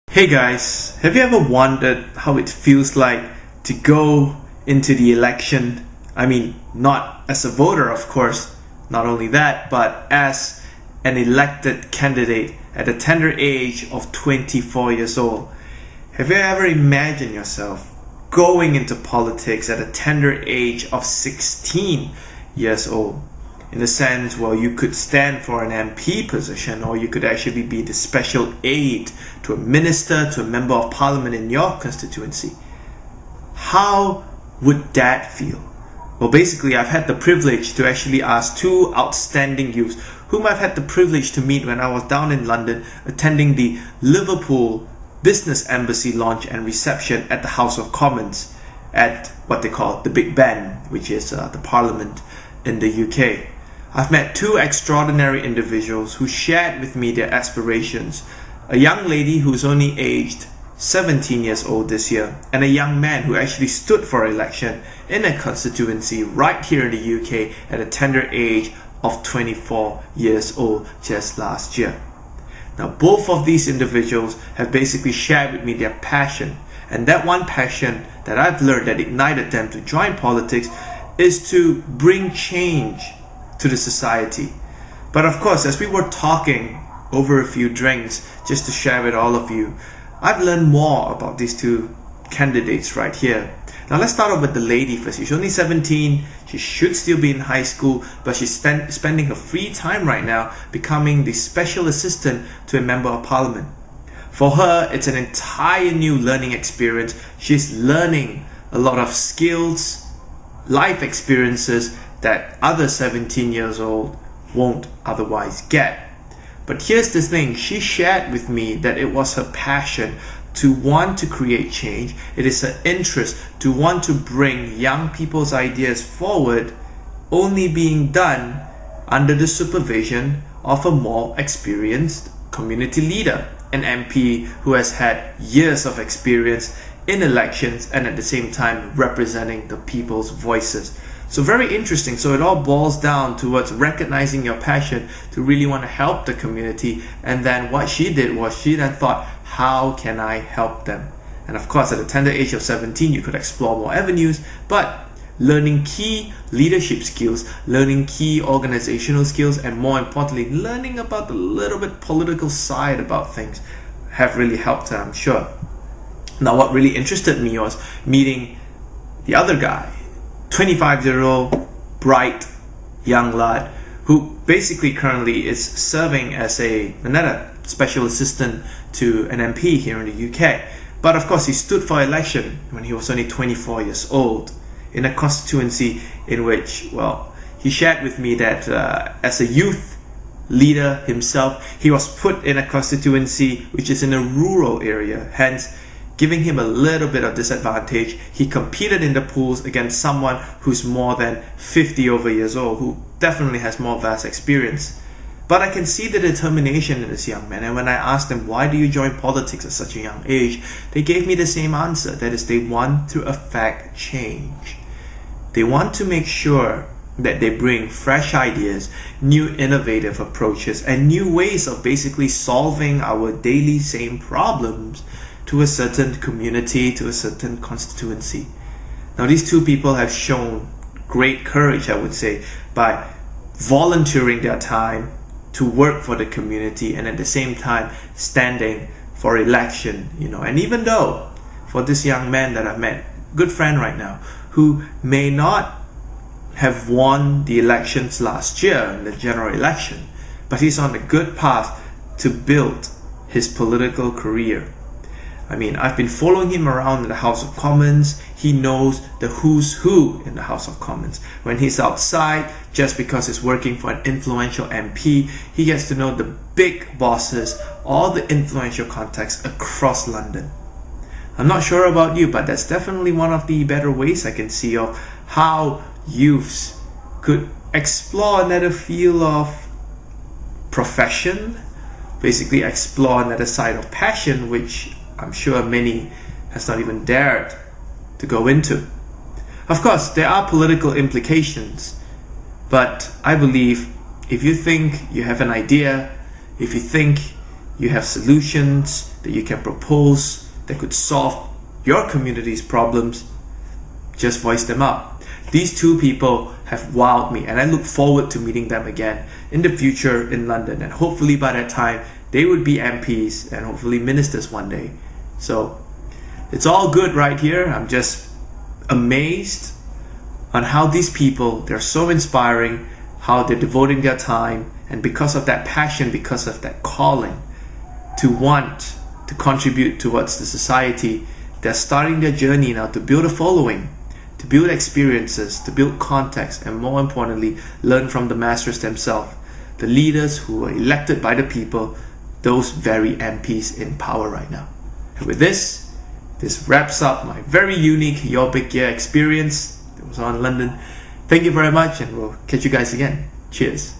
Hey guys, have you ever wondered how it feels like to go into the election? I mean, not as a voter, of course, not only that, but as an elected candidate at a tender age of 24 years old. Have you ever imagined yourself going into politics at a tender age of 16 years old? In the sense, well, you could stand for an MP position, or you could actually be the special aide to a minister, to a member of parliament in your constituency. How would that feel? Well, basically, I've had the privilege to actually ask two outstanding youths whom I've had the privilege to meet when I was down in London attending the Liverpool Business Embassy launch and reception at the House of Commons at what they call the Big Ben, which is the parliament in the UK. I've met two extraordinary individuals who shared with me their aspirations. A young lady who's only aged 17 years old this year, and a young man who actually stood for election in a constituency right here in the UK at a tender age of 24 years old just last year. Now, both of these individuals have basically shared with me their passion, and that one passion that I've learned that ignited them to join politics is to bring change to the society. But of course, as we were talking over a few drinks, just to share with all of you, I've learned more about these two candidates right here. Now let's start off with the lady first. She's only 17, she should still be in high school, but she's spending her free time right now becoming the special assistant to a member of parliament. For her, it's an entire new learning experience. She's learning a lot of skills, life experiences that other 17 years old won't otherwise get. But here's the thing, she shared with me that it was her passion to want to create change. It is her interest to want to bring young people's ideas forward, only being done under the supervision of a more experienced community leader, an MP who has had years of experience in elections and at the same time representing the people's voices. So very interesting. So it all boils down towards recognizing your passion to really want to help the community. And then what she did was she then thought, how can I help them? And of course, at the tender age of 17, you could explore more avenues, but learning key leadership skills, learning key organizational skills, and more importantly, learning about the little bit political side about things have really helped her, I'm sure. Now, what really interested me was meeting the other guy, 25-year-old, bright, young lad, who basically currently is serving as another special assistant to an MP here in the UK. But of course, he stood for election when he was only 24 years old in a constituency in which, well, he shared with me that as a youth leader himself, he was put in a constituency which is in a rural area, hence giving him a little bit of disadvantage. He competed in the polls against someone who's more than 50 over years old, who definitely has more vast experience. But I can see the determination in this young man, and when I asked them, why do you join politics at such a young age, they gave me the same answer. That is, they want to affect change. They want to make sure that they bring fresh ideas, new innovative approaches, and new ways of basically solving our daily same problems to a certain community, to a certain constituency. Now, these two people have shown great courage, I would say, by volunteering their time to work for the community and at the same time standing for election, And even though for this young man that I've met, good friend right now, who may not have won the elections last year in the general election, but he's on a good path to build his political career. I mean, I've been following him around in the House of Commons. He knows the who's who in the House of Commons. When he's outside, just because he's working for an influential MP, he gets to know the big bosses, all the influential contacts across London. I'm not sure about you, but that's definitely one of the better ways I can see of how youths could explore another field of profession, basically explore another side of passion, which I'm sure many has not even dared to go into. Of course, there are political implications, but I believe if you think you have an idea, if you think you have solutions that you can propose that could solve your community's problems, just voice them up. These two people have wowed me, and I look forward to meeting them again in the future in London, and hopefully by that time they would be MPs and hopefully ministers one day. So it's all good right here. I'm just amazed on how these people, they're so inspiring, how they're devoting their time, and because of that passion, because of that calling to want to contribute towards the society, they're starting their journey now to build a following, to build experiences, to build context, and more importantly, learn from the masters themselves, the leaders who were elected by the people, those very MPs in power right now. And with this wraps up my very unique Your Big Year experience that was on London. Thank you very much, and we'll catch you guys again. Cheers.